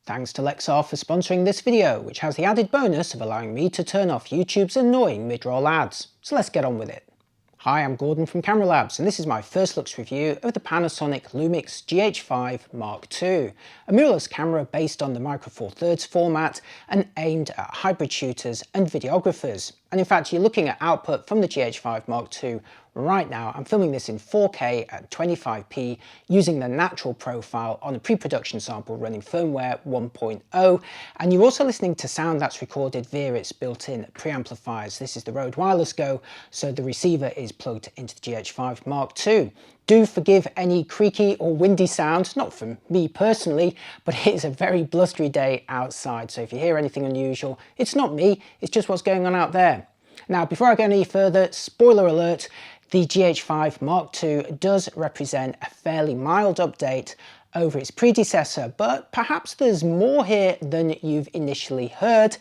Thanks to Lexar for sponsoring this video, which has the added bonus of allowing me to turn off YouTube's annoying mid-roll ads. So let's get on with it. Hi, I'm Gordon from Camera Labs, and this is my first looks review of the Panasonic Lumix GH5 Mark II, a mirrorless camera based on the Micro Four Thirds format and aimed at hybrid shooters and videographers. And in fact, you're looking at output from the GH5 Mark II right now. I'm filming this in 4K at 25p using the natural profile on a pre-production sample running firmware 1.0, and you're also listening to sound that's recorded via its built-in preamplifiers. This is the Rode Wireless Go, so the receiver is plugged into the GH5 Mark II. Do forgive any creaky or windy sound, not from me personally, but it is a very blustery day outside, so if you hear anything unusual, it's not me, it's just what's going on out there. Now, before I go any further, spoiler alert, the GH5 Mark II does represent a fairly mild update over its predecessor, but perhaps there's more here than you've initially heard,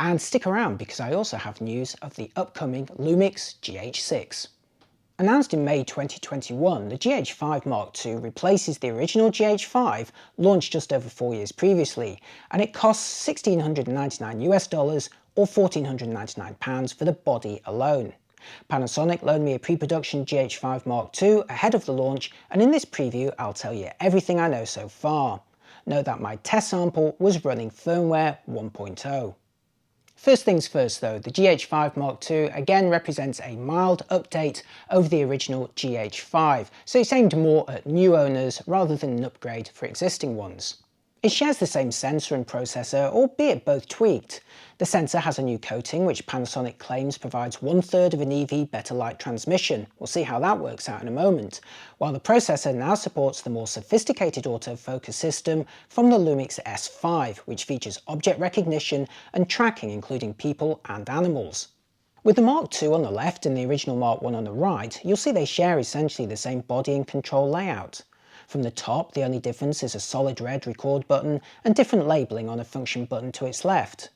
and stick around because I also have news of the upcoming Lumix GH6. Announced in May 2021, the GH5 Mark II replaces the original GH5 launched just over 4 years previously, and it costs $1,699 or £1,499 for the body alone. Panasonic loaned me a pre-production GH5 Mark II ahead of the launch, and in this preview I'll tell you everything I know so far. Note that my test sample was running firmware 1.0. First things first though, the GH5 Mark II again represents a mild update over the original GH5, so it's aimed more at new owners rather than an upgrade for existing ones. It shares the same sensor and processor, albeit both tweaked. The sensor has a new coating which Panasonic claims provides 1/3 of an EV better light transmission. We'll see how that works out in a moment. While the processor now supports the more sophisticated autofocus system from the Lumix S5, which features object recognition and tracking including people and animals. With the Mark II on the left and the original Mark I on the right, you'll see they share essentially the same body and control layout. From the top, the only difference is a solid red record button and different labelling on a function button to its left.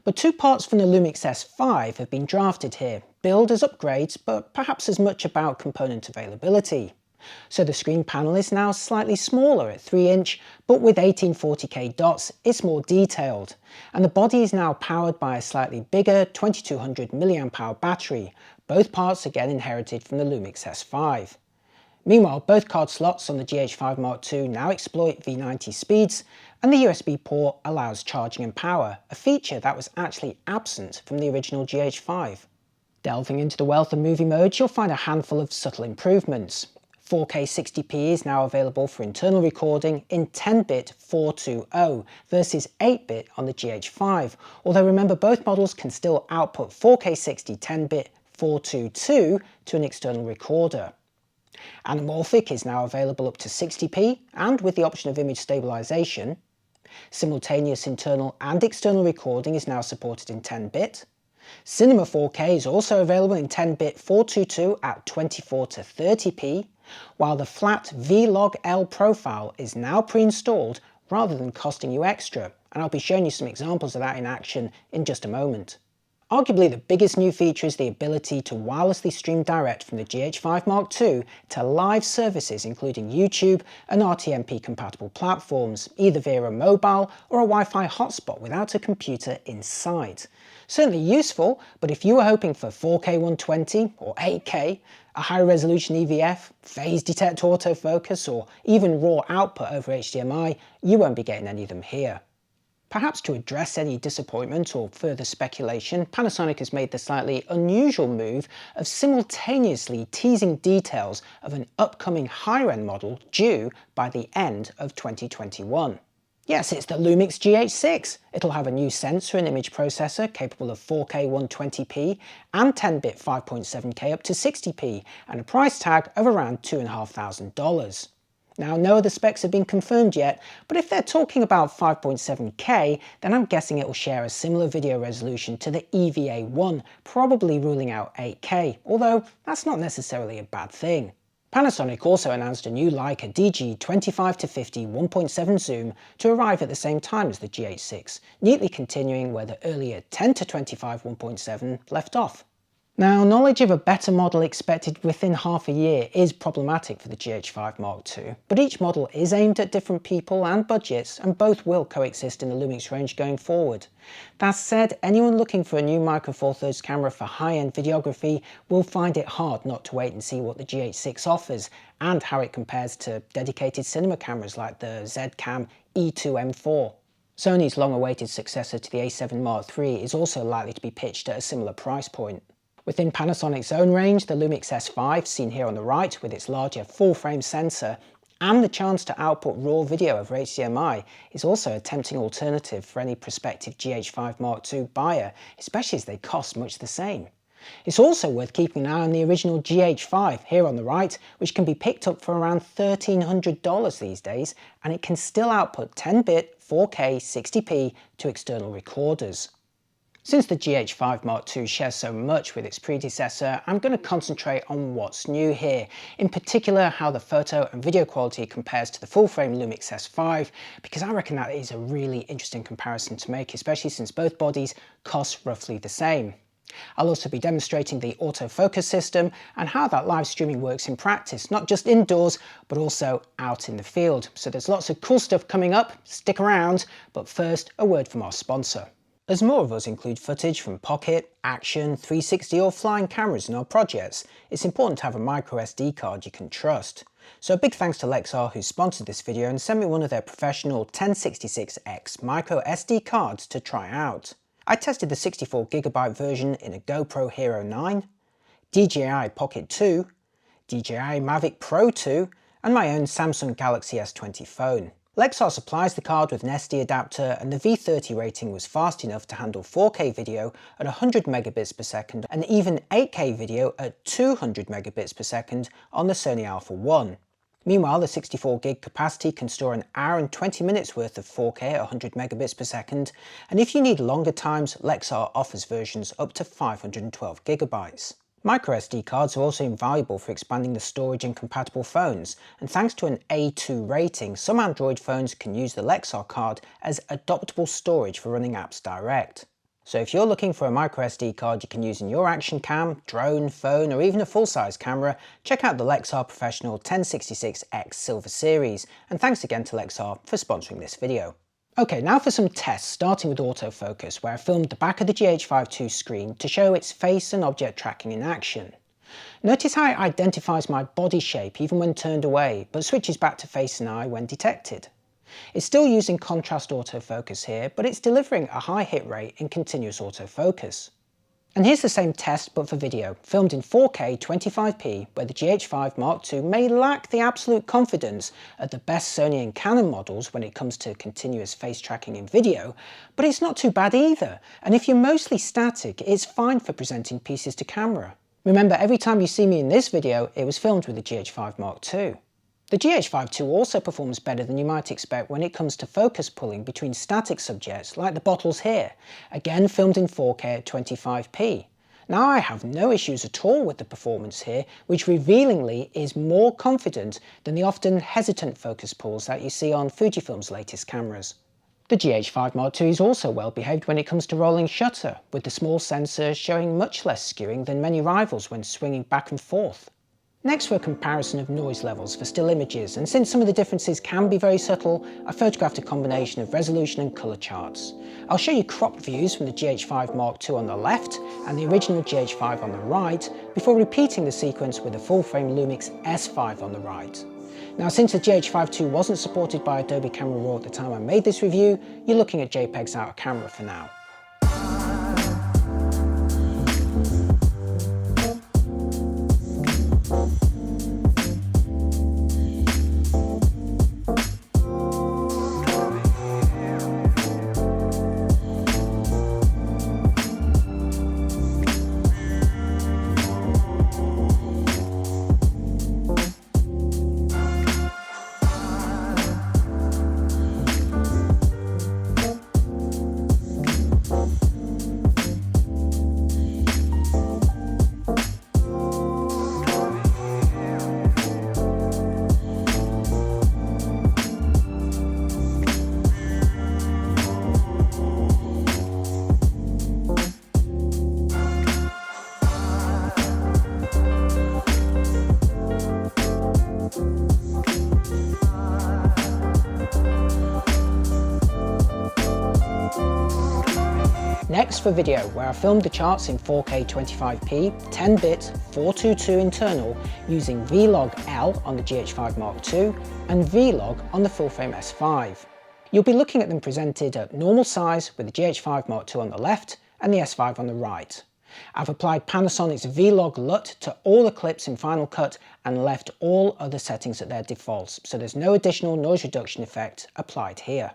But two parts from the Lumix S5 have been drafted here, billed as upgrades, but perhaps as much about component availability. So the screen panel is now slightly smaller at 3-inch, but with 1840K dots, it's more detailed. And the body is now powered by a slightly bigger 2200 mAh battery, both parts again inherited from the Lumix S5. Meanwhile, both card slots on the GH5 Mark II now exploit V90 speeds, and the USB port allows charging and power, a feature that was actually absent from the original GH5. Delving into the wealth of movie modes, you'll find a handful of subtle improvements. 4K 60p is now available for internal recording in 10-bit 420 versus 8-bit on the GH5, although remember both models can still output 4K 60 10-bit 422 to an external recorder. Anamorphic is now available up to 60p and with the option of image stabilization. Simultaneous internal and external recording is now supported in 10-bit. Cinema 4K is also available in 10-bit 422 at 24 to 30p, while the flat V-Log-L profile is now pre-installed rather than costing you extra, and I'll be showing you some examples of that in action in just a moment. Arguably the biggest new feature is the ability to wirelessly stream direct from the GH5 Mark II to live services including YouTube and RTMP compatible platforms, either via a mobile or a Wi-Fi hotspot without a computer inside. Certainly useful, but if you were hoping for 4K 120 or 8K, a high resolution EVF, phase detect autofocus, or even raw output over HDMI, you won't be getting any of them here. Perhaps to address any disappointment or further speculation, Panasonic has made the slightly unusual move of simultaneously teasing details of an upcoming higher-end model due by the end of 2021. Yes, it's the Lumix GH6. It'll have a new sensor and image processor capable of 4K 120p and 10-bit 5.7K up to 60p, and a price tag of around $2,500. Now, no other specs have been confirmed yet, but if they're talking about 5.7K, then I'm guessing it will share a similar video resolution to the EVA1, probably ruling out 8K, although that's not necessarily a bad thing. Panasonic also announced a new Leica DG25-50 1.7 zoom to arrive at the same time as the GH6, neatly continuing where the earlier 10-25 1.7 left off. Now, knowledge of a better model expected within half a year is problematic for the GH5 Mark II, but each model is aimed at different people and budgets, and both will coexist in the Lumix range going forward. That said, anyone looking for a new Micro Four Thirds camera for high-end videography will find it hard not to wait and see what the GH6 offers, and how it compares to dedicated cinema cameras like the Z-Cam E2 M4. Sony's long-awaited successor to the A7 Mark III is also likely to be pitched at a similar price point. Within Panasonic's own range, the Lumix S5, seen here on the right with its larger full-frame sensor, and the chance to output raw video over HDMI, is also a tempting alternative for any prospective GH5 Mark II buyer, especially as they cost much the same. It's also worth keeping an eye on the original GH5 here on the right, which can be picked up for around $1,300 these days, and it can still output 10-bit 4K 60p to external recorders. Since the GH5 Mark II shares so much with its predecessor, I'm going to concentrate on what's new here, in particular how the photo and video quality compares to the full-frame Lumix S5, because I reckon that is a really interesting comparison to make, especially since both bodies cost roughly the same. I'll also be demonstrating the autofocus system and how that live streaming works in practice, not just indoors, but also out in the field. So there's lots of cool stuff coming up, stick around, but first, a word from our sponsor. As more of us include footage from pocket, action, 360 or flying cameras in our projects, it's important to have a micro SD card you can trust. So a big thanks to Lexar who sponsored this video and sent me one of their professional 1066X micro SD cards to try out. I tested the 64GB version in a GoPro Hero 9, DJI Pocket 2, DJI Mavic Pro 2 and my own Samsung Galaxy S20 phone. Lexar supplies the card with an SD adapter, and the V30 rating was fast enough to handle 4K video at 100 megabits per second and even 8K video at 200 megabits per second on the Sony Alpha 1. Meanwhile, the 64GB capacity can store an hour and 20 minutes worth of 4K at 100 megabits per second, and if you need longer times, Lexar offers versions up to 512GB. Micro SD cards are also invaluable for expanding the storage in compatible phones, and thanks to an A2 rating, some Android phones can use the Lexar card as adoptable storage for running apps direct. So if you're looking for a micro SD card you can use in your action cam, drone, phone or even a full-size camera, check out the Lexar Professional 1066X Silver Series, and thanks again to Lexar for sponsoring this video. Okay, now for some tests, starting with autofocus, where I filmed the back of the GH5 II screen to show its face and object tracking in action. Notice how it identifies my body shape even when turned away, but switches back to face and eye when detected. It's still using contrast autofocus here, but it's delivering a high hit rate in continuous autofocus. And here's the same test but for video, filmed in 4K 25p, where the GH5 Mark II may lack the absolute confidence of the best Sony and Canon models when it comes to continuous face tracking in video, but it's not too bad either, and if you're mostly static, it's fine for presenting pieces to camera. Remember, every time you see me in this video, it was filmed with the GH5 Mark II. The GH5 II also performs better than you might expect when it comes to focus pulling between static subjects like the bottles here, again filmed in 4K at 25p. Now I have no issues at all with the performance here, which revealingly is more confident than the often hesitant focus pulls that you see on Fujifilm's latest cameras. The GH5 Mark II is also well behaved when it comes to rolling shutter, with the small sensor showing much less skewing than many rivals when swinging back and forth. Next for a comparison of noise levels for still images, and since some of the differences can be very subtle, I photographed a combination of resolution and colour charts. I'll show you cropped views from the GH5 Mark II on the left and the original GH5 on the right, before repeating the sequence with the full-frame Lumix S5 on the right. Now, since the GH5 II wasn't supported by Adobe Camera Raw at the time I made this review, you're looking at JPEGs out of camera for now. Next for video, where I filmed the charts in 4K 25p, 10-bit, 422 internal using Vlog-L on the GH5 Mark II and Vlog on the full-frame S5. You'll be looking at them presented at normal size with the GH5 Mark II on the left and the S5 on the right. I've applied Panasonic's Vlog LUT to all the clips in Final Cut and left all other settings at their defaults, so there's no additional noise reduction effect applied here.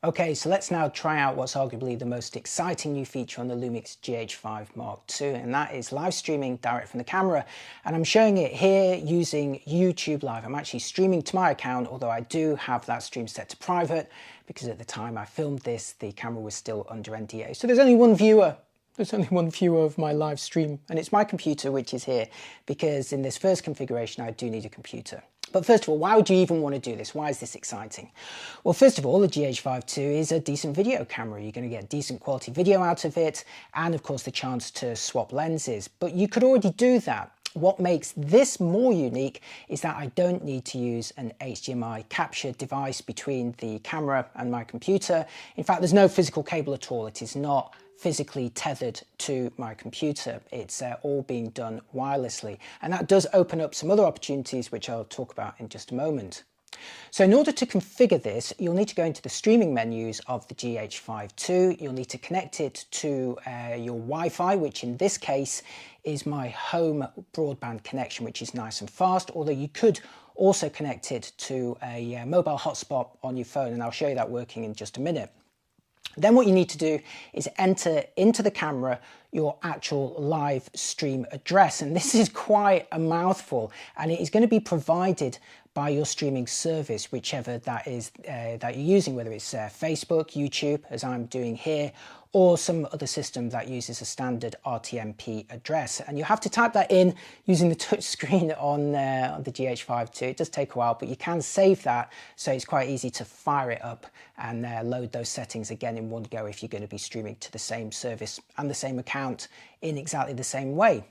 Okay, so let's now try out what's arguably the most exciting new feature on the Lumix GH5 Mark II, and that is live streaming direct from the camera. And I'm showing it here using YouTube Live. I'm actually streaming to my account, although I do have that stream set to private, because at the time I filmed this, the camera was still under NDA. So there's only one viewer. There's only one viewer of my live stream, and it's my computer, which is here, because in this first configuration, I do need a computer. But first of all, why would you even want to do this? Why is this exciting? Well, first of all, the GH5 II is a decent video camera. You're going to get decent quality video out of it, and of course the chance to swap lenses. But you could already do that. What makes this more unique is that I don't need to use an HDMI capture device between the camera and my computer. In fact, there's no physical cable at all. It is not physically tethered to my computer. It's all being done wirelessly, and that does open up some other opportunities which I'll talk about in just a moment. So in order to configure this, you'll need to go into the streaming menus of the GH5 II. You'll need to connect it to your Wi-Fi, which in this case is my home broadband connection, which is nice and fast, although you could also connect it to a mobile hotspot on your phone, and I'll show you that working in just a minute. Then what you need to do is enter into the camera your actual live stream address, and this is quite a mouthful, and it is going to be provided by your streaming service, whichever that is that you're using, whether it's Facebook, YouTube, as I'm doing here, or some other system that uses a standard RTMP address. And you have to type that in using the touch screen on the GH5 II. It does take a while, but you can save that, so it's quite easy to fire it up and load those settings again in one go if you're going to be streaming to the same service and the same account in exactly the same way.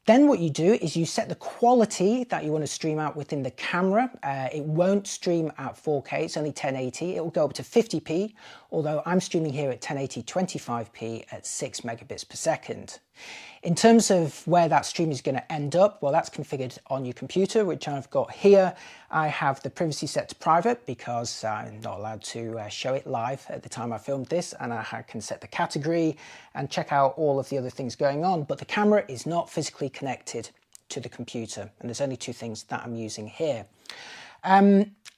Then what you do is you set the quality that you want to stream out within the camera. It won't stream at 4K, it's only 1080. It will go up to 50p, although I'm streaming here at 1080 25p at 6 megabits per second. In terms of where that stream is going to end up, well, that's configured on your computer, which I've got here. I have the privacy set to private because I'm not allowed to show it live at the time I filmed this, and I can set the category and check out all of the other things going on, but the camera is not physically connected to the computer, and there's only two things that I'm using here.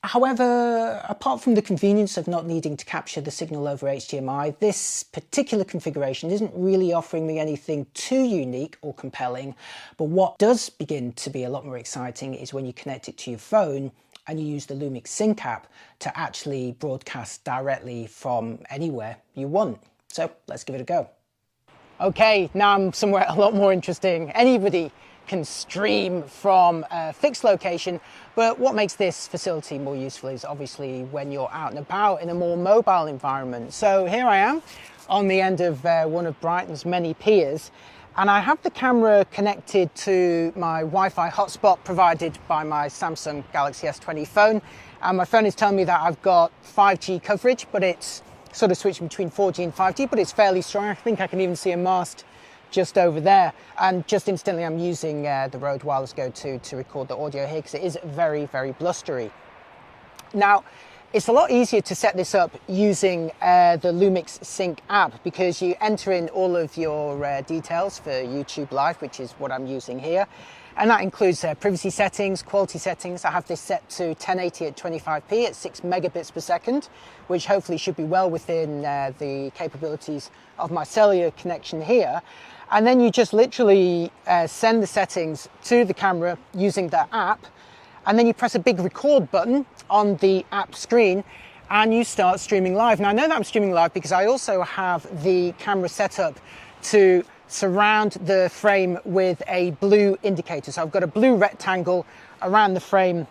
However, apart from the convenience of not needing to capture the signal over HDMI, this particular configuration isn't really offering me anything too unique or compelling. But what does begin to be a lot more exciting is when you connect it to your phone and you use the Lumix Sync app to actually broadcast directly from anywhere you want. So let's give it a go. Okay, now I'm somewhere a lot more interesting. Anybody can stream from a fixed location, but what makes this facility more useful is obviously when you're out and about in a more mobile environment. So here I am on the end of one of Brighton's many piers, and I have the camera connected to my Wi-Fi hotspot provided by my Samsung Galaxy S20 phone, and my phone is telling me that I've got 5G coverage, but it's sort of switching between 4G and 5G, but it's fairly strong. I think I can even see a mast just over there, and just instantly I'm using the Rode Wireless Go 2 to record the audio here because it is very, very blustery. Now, it's a lot easier to set this up using the Lumix Sync app, because you enter in all of your details for YouTube Live, which is what I'm using here, and that includes privacy settings, quality settings. I have this set to 1080 at 25p at 6 megabits per second, which hopefully should be well within the capabilities of my cellular connection here. and then you just literally send the settings to the camera using the app, and then you press a big record button on the app screen and you start streaming live. Now I know that I'm streaming live because I also have the camera set up to surround the frame with a blue indicator. So I've got a blue rectangle around the frame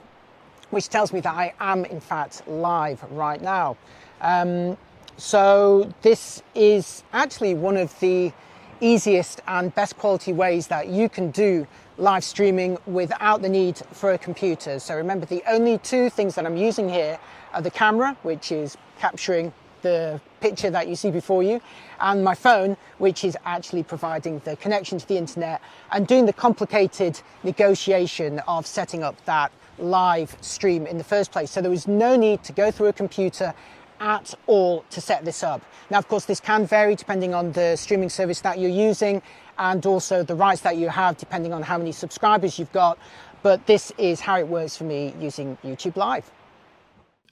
which tells me that I am in fact live right now. So this is actually one of the easiest and best quality ways that you can do live streaming without the need for a computer. So remember, the only two things that I'm using here are the camera, which is capturing the picture that you see before you, and my phone, which is actually providing the connection to the internet and doing the complicated negotiation of setting up that live stream in the first place. So there was no need to go through a computer at all to set this up. Now, of course, this can vary depending on the streaming service that you're using and also the rights that you have depending on how many subscribers you've got, but this is how it works for me using YouTube Live.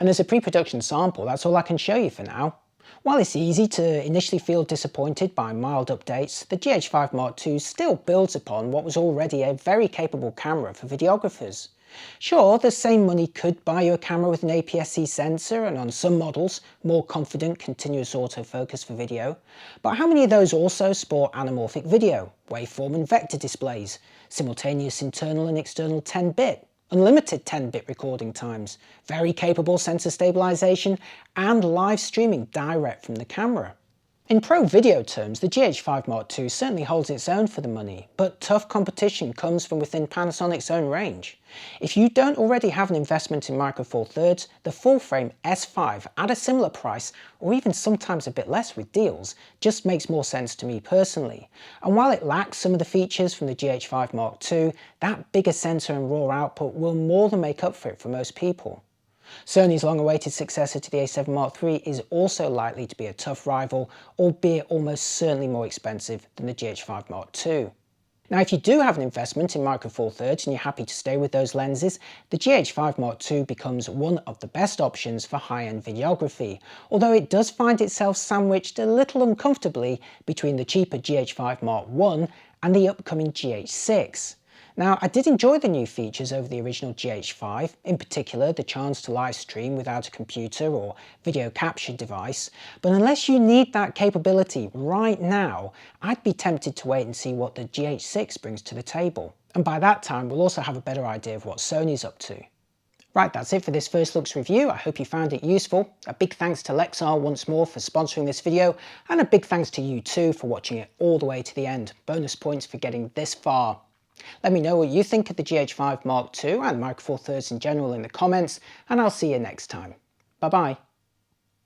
And as a pre-production sample, that's all I can show you for now. While it's easy to initially feel disappointed by mild updates, the GH5 Mark II still builds upon what was already a very capable camera for videographers. Sure, the same money could buy you a camera with an APS-C sensor and on some models, more confident continuous autofocus for video, but how many of those also sport anamorphic video, waveform and vector displays, simultaneous internal and external 10-bit, unlimited 10-bit recording times, very capable sensor stabilization, and live streaming direct from the camera? In pro video terms, the GH5 Mark II certainly holds its own for the money, but tough competition comes from within Panasonic's own range. If you don't already have an investment in Micro Four Thirds, the full-frame S5 at a similar price, or even sometimes a bit less with deals, just makes more sense to me personally. And while it lacks some of the features from the GH5 Mark II, that bigger sensor and raw output will more than make up for it for most people. Sony's long-awaited successor to the A7 Mark III is also likely to be a tough rival, albeit almost certainly more expensive than the GH5 Mark II. Now, if you do have an investment in Micro Four Thirds and you're happy to stay with those lenses, the GH5 Mark II becomes one of the best options for high-end videography, although it does find itself sandwiched a little uncomfortably between the cheaper GH5 Mark I and the upcoming GH6. Now, I did enjoy the new features over the original GH5, in particular the chance to live stream without a computer or video capture device, but unless you need that capability right now, I'd be tempted to wait and see what the GH6 brings to the table. And by that time, we'll also have a better idea of what Sony's up to. Right, that's it for this first looks review. I hope you found it useful. A big thanks to Lexar once more for sponsoring this video, and a big thanks to you too for watching it all the way to the end. Bonus points for getting this far. Let me know what you think of the GH5 Mark II and Micro Four Thirds in general in the comments, and I'll see you next time. Bye bye.